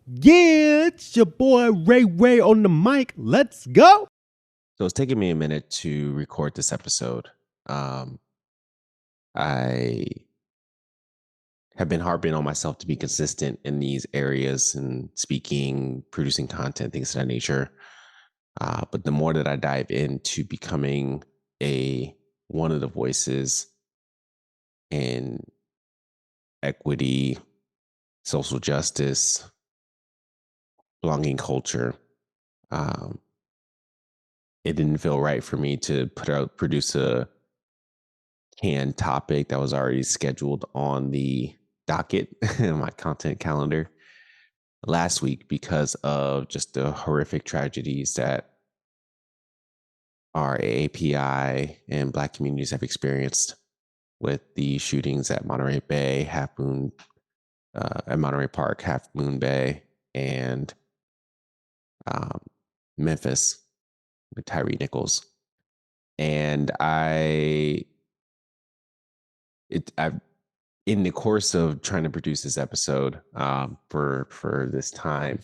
Yeah, it's your boy Ray on the mic. Let's go. So it's taken me a minute to record this episode. I have been harping on myself to be consistent in these areas and speaking, producing content, things of that nature. But the more that I dive into becoming a one of the voices in equity, social justice, belonging culture, um, it didn't feel right for me to produce a canned topic that was already scheduled on the docket in my content calendar last week because of just the horrific tragedies that our AAPI and Black communities have experienced with the shootings at Monterey Bay, at Monterey Park, Half Moon Bay, and um, Memphis with Tyree Nichols. And I've in the course of trying to produce this episode for this time,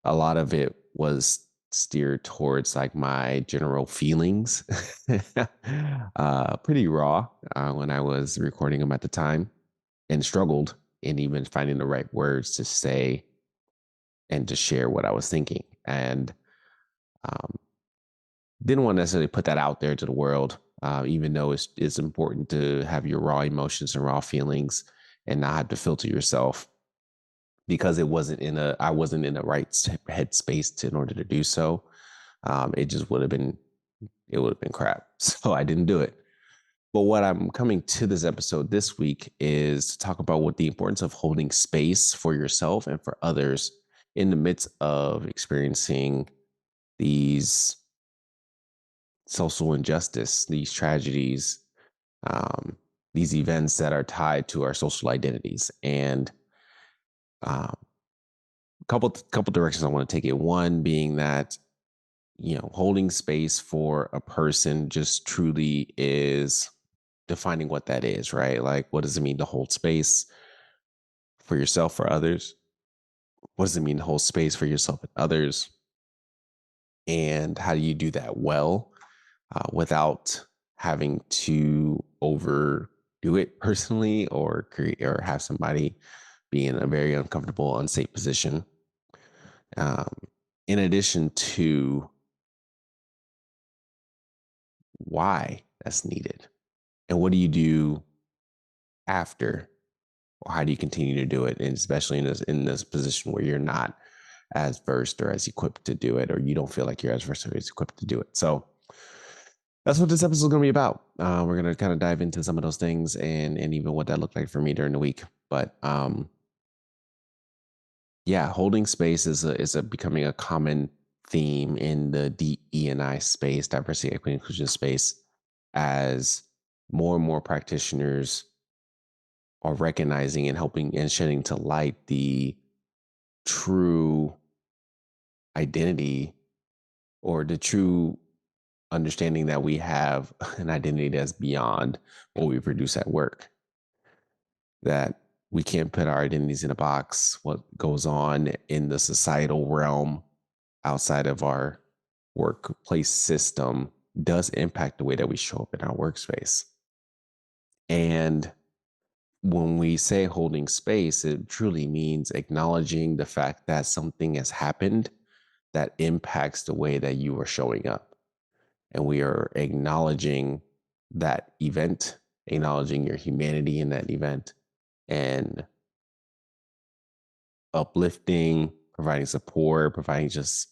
a lot of it was steered towards like my general feelings, pretty raw when I was recording them at the time, and struggled in even finding the right words to say and to share what I was thinking, and um, didn't want to necessarily put that out there to the world, even though it's important to have your raw emotions and raw feelings and not have to filter yourself because I wasn't in the right headspace in order to do so. It just it would have been crap. So I didn't do it. But what I'm coming to this episode this week is to talk about what the importance of holding space for yourself and for others in the midst of experiencing these social injustice, these tragedies, um, these events that are tied to our social identities. And um, couple directions I want to take it. One being that holding space for a person just truly is defining what that is, right? Like, what does it mean to hold space for yourself, for others? What does it mean to hold space for yourself and others? And how do you do that well without having to overdo it personally or create or have somebody be in a very uncomfortable, unsafe position? Um, in addition to why that's needed, and what do you do after, or how do you continue to do it, and especially in this position where you're not as versed or as equipped to do it, or you don't feel like you're as versed or as equipped to do it. So that's what this episode is going to be about. We're going to kind of dive into some of those things and even what that looked like for me during the week. But yeah, holding space is a becoming a common theme in the DE&I space, diversity, equity, inclusion space, as more and more practitioners are recognizing and helping and shedding to light the true identity or the true understanding that we have an identity that's beyond what we produce at work. That we can't put our identities in a box. What goes on in the societal realm outside of our workplace system does impact the way that we show up in our workspace. And when we say holding space, it truly means acknowledging the fact that something has happened that impacts the way that you are showing up. And we are acknowledging that event, acknowledging your humanity in that event, and uplifting, providing support, providing just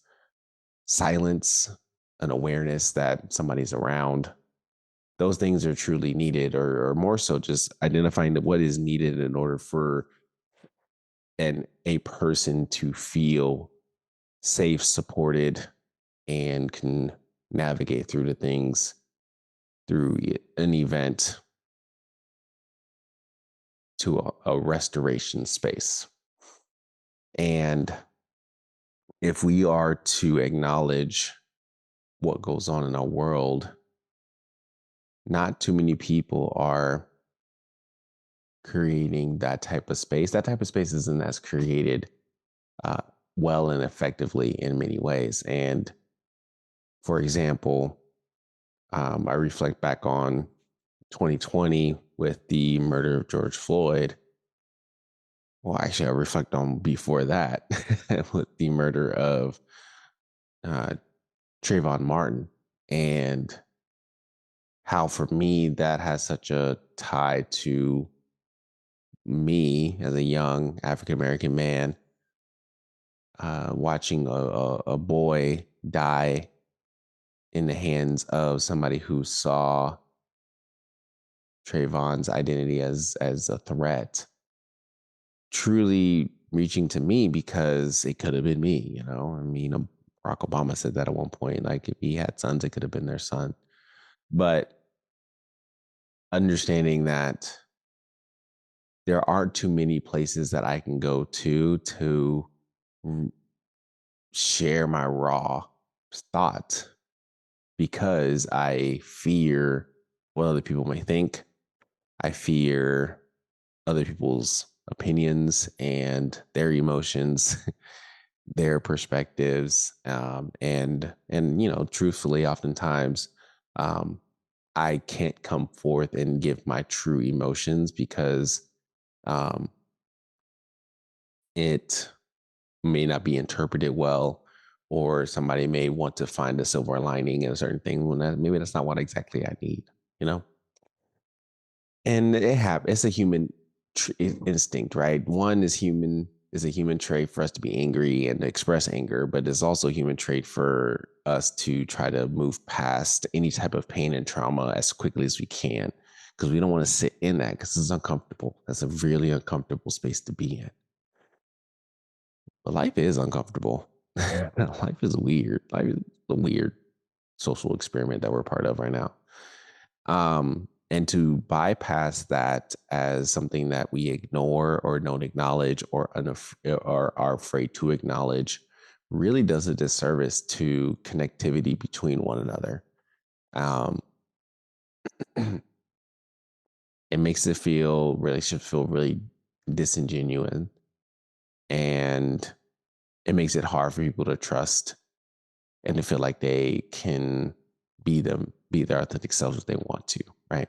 silence, an awareness that somebody's around. Those things are truly needed, or more so just identifying what is needed in order for a person to feel safe, supported, and can navigate through the things through an event to a restoration space. And if we are to acknowledge what goes on in our world, not too many people are creating that type of space. That type of space isn't as created well and effectively in many ways. And for example, I reflect back on 2020 with the murder of George Floyd. Well, actually, I reflect on before that with the murder of uh, Trayvon Martin, and how for me that has such a tie to me as a young African American man, watching a boy die in the hands of somebody who saw Trayvon's identity as a threat, truly reaching to me because it could have been me. I mean, Barack Obama said that at one point. Like, if he had sons, it could have been their son. But understanding that there aren't too many places that I can go to share my raw thought, because I fear what other people may think. I fear other people's opinions and their emotions, their perspectives, and truthfully, oftentimes, um, I can't come forth and give my true emotions because um, it may not be interpreted well, or somebody may want to find a silver lining in a certain thing when maybe that's not what exactly I need, you know? And it's a human instinct, right? One is a human trait for us to be angry and to express anger, but it's also a human trait for us to try to move past any type of pain and trauma as quickly as we can, because we don't want to sit in that, because it's uncomfortable. That's a really uncomfortable space to be in. But life is uncomfortable. Life is weird. Life is a weird social experiment that we're part of right now. And to bypass that as something that we ignore or don't acknowledge, or are afraid to acknowledge, really does a disservice to connectivity between one another. Um, it makes relationships feel really disingenuous, and it makes it hard for people to trust and to feel like they can be their authentic selves if they want to, right?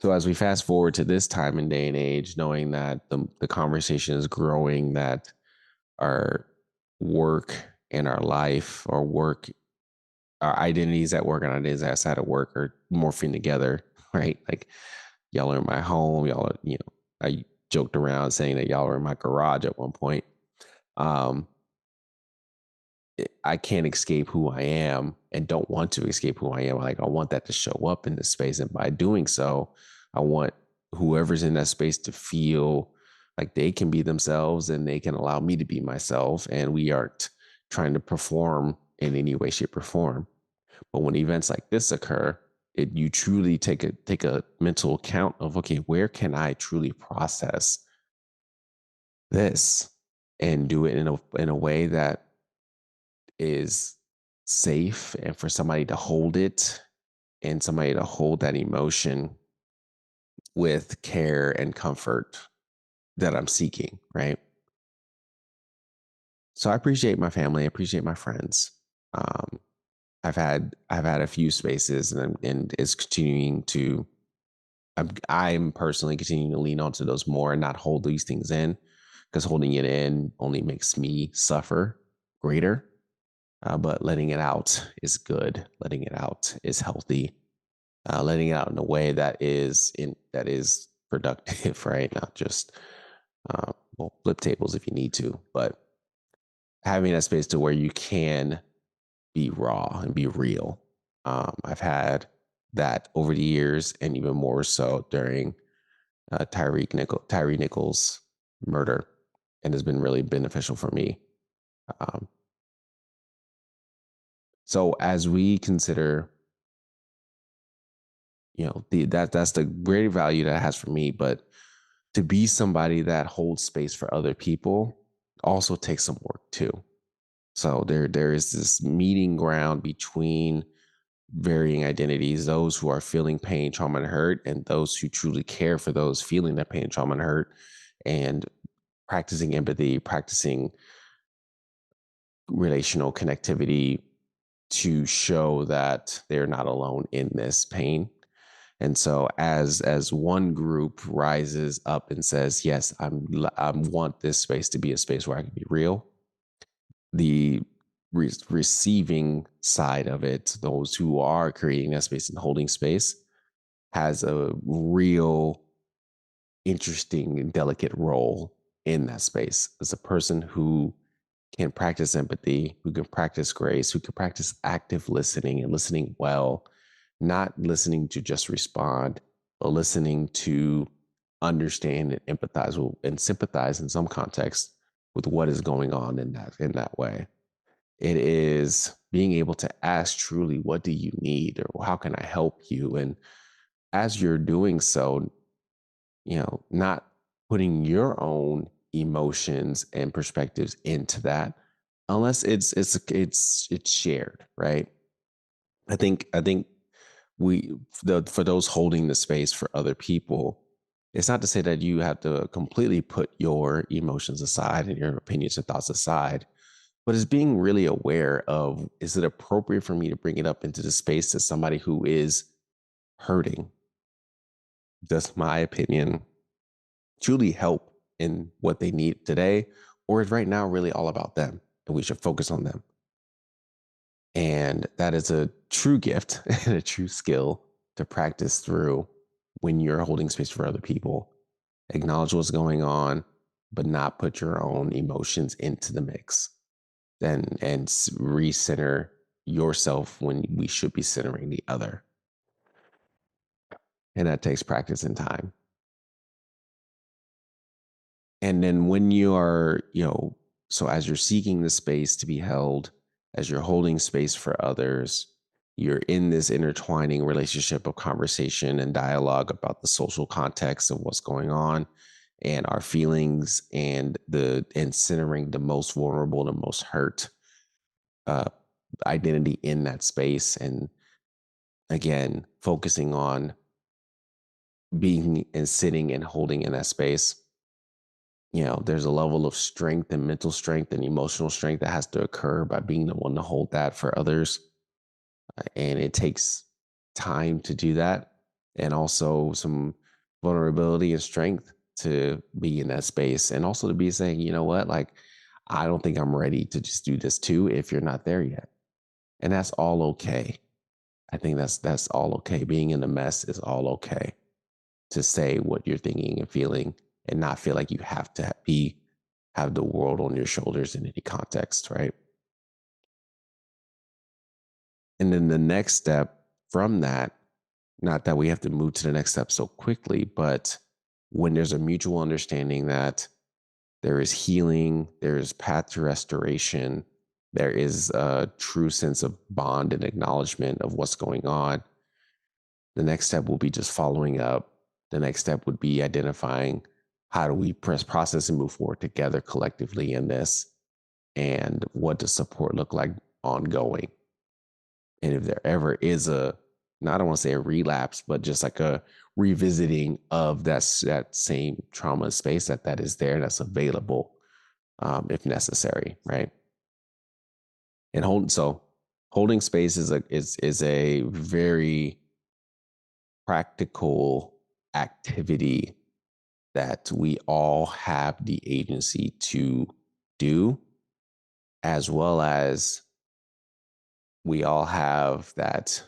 So as we fast forward to this time and day and age, knowing that the conversation is growing, that our work and our life, our work, our identities at work and identities outside of work are morphing together, right? Like, y'all are in my home, y'all are, I joked around saying that y'all are in my garage at one point. Um, I can't escape who I am and don't want to escape who I am. Like, I want that to show up in this space. And by doing so, I want whoever's in that space to feel like they can be themselves and they can allow me to be myself. And we aren't trying to perform in any way, shape, or form. But when events like this occur, you truly take a mental account of, okay, where can I truly process this and do it in a way that is safe, and for somebody to hold it, and somebody to hold that emotion with care and comfort that I'm seeking, right? So I appreciate my family, I appreciate my friends. Um, I've had a few spaces, and it's continuing to. I'm personally continuing to lean onto those more and not hold these things in, because holding it in only makes me suffer greater. But letting it out is good. Letting it out is healthy. Letting it out in a way that is productive, right? Not just flip tables if you need to, but having that space to where you can be raw and be real. I've had that over the years, and even more so during Tyree Nichols' murder, and has been really beneficial for me. Um, so as we consider, that's the great value that it has for me, but to be somebody that holds space for other people also takes some work too. So there is this meeting ground between varying identities, those who are feeling pain, trauma, and hurt, and those who truly care for those feeling that pain, trauma, and hurt, and practicing empathy, practicing relational connectivity to show that they're not alone in this pain. And so as one group rises up and says, yes, I want this space to be a space where I can be real, the receiving side of it, those who are creating that space and holding space, has a real interesting and delicate role in that space as a person who can practice empathy, who can practice grace, who can practice active listening and listening well, not listening to just respond, but listening to understand and empathize and sympathize in some context with what is going on in that way. It is being able to ask truly, what do you need, or how can I help you? And as you're doing so, not putting your own emotions and perspectives into that unless it's shared, right? I think we for those holding the space for other people, it's not to say that you have to completely put your emotions aside and your opinions and thoughts aside, but it's being really aware of, is it appropriate for me to bring it up into the space to somebody who is hurting? Does my opinion truly help in what they need today? Or is right now really all about them and we should focus on them? And that is a true gift and a true skill to practice through when you're holding space for other people. Acknowledge what's going on, but not put your own emotions into the mix. And recenter yourself when we should be centering the other. And that takes practice and time. And then when you are, so as you're seeking the space to be held, as you're holding space for others, you're in this intertwining relationship of conversation and dialogue about the social context of what's going on and our feelings, and centering the most vulnerable, the most hurt uh, identity in that space. And again, focusing on being and sitting and holding in that space. There's a level of strength and mental strength and emotional strength that has to occur by being the one to hold that for others. And it takes time to do that. And also some vulnerability and strength to be in that space. And also to be saying, you know what, like, I don't think I'm ready to just do this too if you're not there yet. And that's all okay. I think that's all okay. Being in the mess is all okay, to say what you're thinking and feeling and not feel like you have to have the world on your shoulders in any context, right? And then the next step from that, not that we have to move to the next step so quickly, but when there's a mutual understanding that there is healing, there is path to restoration, there is a true sense of bond and acknowledgement of what's going on, the next step will be just following up. The next step would be identifying, how do we process and move forward together collectively in this, and what does support look like ongoing. And if there ever is I don't want to say a relapse, but just like a revisiting of that same trauma space that is there, that's available, if necessary, right? And holding space is a very practical activity that we all have the agency to do, as well as we all have that.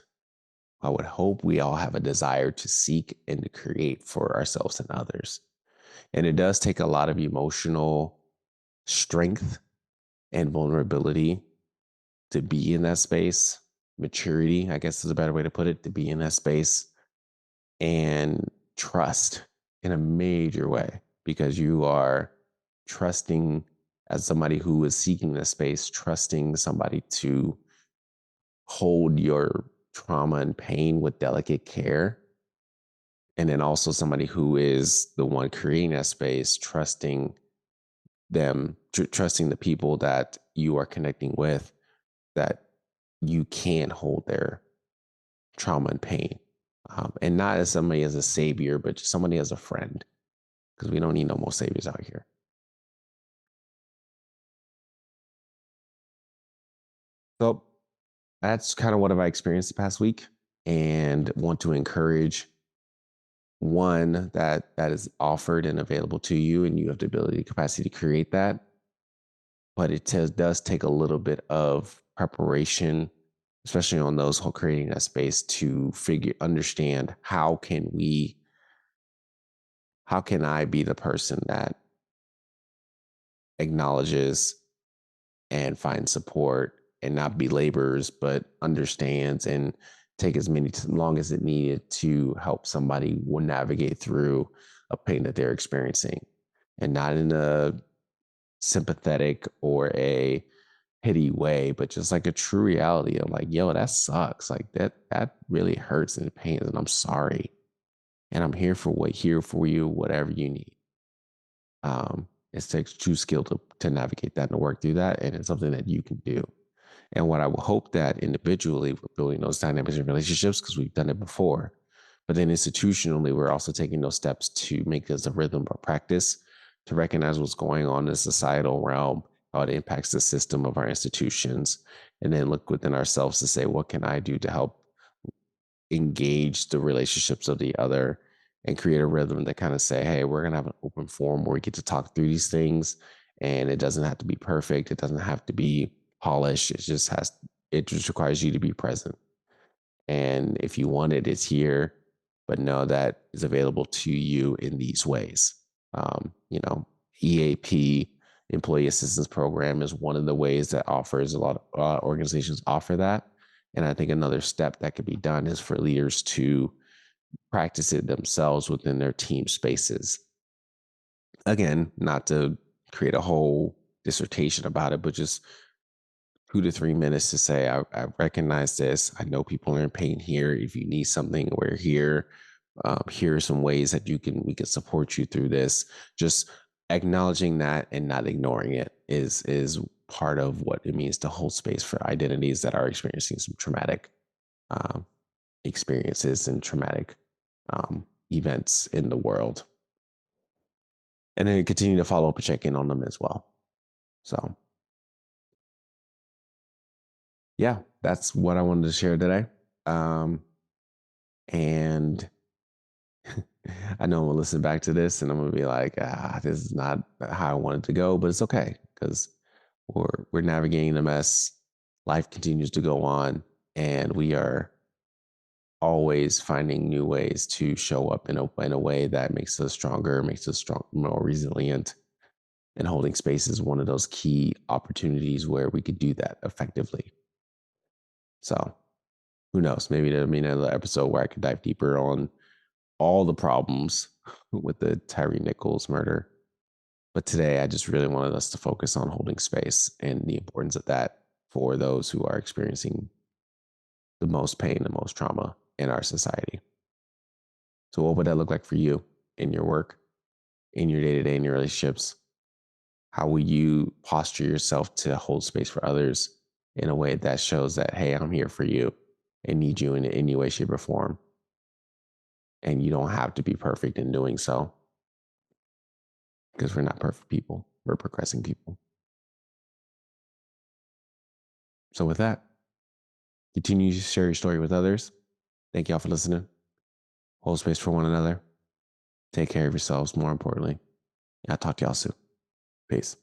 I would hope we all have a desire to seek and to create for ourselves and others. And it does take a lot of emotional strength and vulnerability to be in that space. Maturity, I guess, is a better way to put it, to be in that space, and trust in a major way, because you are trusting, as somebody who is seeking the space, trusting somebody to hold your trauma and pain with delicate care. And then also somebody who is the one creating that space, trusting them, trusting the people that you are connecting with, that you can hold their trauma and pain. And not as somebody as a savior, but just somebody as a friend, because we don't need no more saviors out here. So that's kind of what have I experienced the past week, and want to encourage one that is offered and available to you, and you have the ability, capacity to create that. But does take a little bit of preparation, especially on those who creating that space to understand how can I be the person that acknowledges and finds support and not belabors, but understands and take as many long as it needed to help somebody will navigate through a pain that they're experiencing, and not in a sympathetic or a pity way, but just like a true reality of like, yo, that sucks. Like that really hurts and pains, and I'm sorry. And I'm here for you, whatever you need. It takes true skill to navigate that and to work through that. And it's something that you can do. And what I would hope that individually we're building those dynamics and relationships because we've done it before. But then institutionally, we're also taking those steps to make this a rhythm or practice to recognize what's going on in the societal realm, how it impacts the system of our institutions, and then look within ourselves to say, what can I do to help engage the relationships of the other and create a rhythm that kind of say, hey, we're going to have an open forum where we get to talk through these things. And it doesn't have to be perfect. It doesn't have to be polished. It just requires you to be present. And if you want it, it's here, but know that is available to you in these ways. You know, EAP, Employee Assistance Program, is one of the ways that offers a lot of organizations offer that. And I think another step that could be done is for leaders to practice it themselves within their team spaces. Again, not to create a whole dissertation about it, but just 2 to 3 minutes to say, I recognize this. I know people are in pain here. If you need something, we're here. Here are some ways that we can support you through this. Just acknowledging that and not ignoring it is part of what it means to hold space for identities that are experiencing some traumatic um, experiences and traumatic events in the world, and then continue to follow up and check in on them as well. So, yeah, that's what I wanted to share today. And I know I'm gonna listen back to this and I'm gonna be like, this is not how I wanted to go, but it's okay because we're navigating the mess. Life continues to go on, and we are always finding new ways to show up in a way that makes us stronger, makes us more resilient. And holding space is one of those key opportunities where we could do that effectively. So who knows? Maybe there'll be another episode where I could dive deeper on all the problems with the Tyree Nichols murder. But today, I just really wanted us to focus on holding space and the importance of that for those who are experiencing the most pain, the most trauma in our society. So, what would that look like for you in your work, in your day to day, in your relationships? How will you posture yourself to hold space for others in a way that shows that, hey, I'm here for you and need you in any way, shape, or form? And you don't have to be perfect in doing so because we're not perfect people. We're progressing people. So, with that, continue to share your story with others. Thank y'all for listening. Hold space for one another. Take care of yourselves, more importantly. I'll talk to y'all soon. Peace.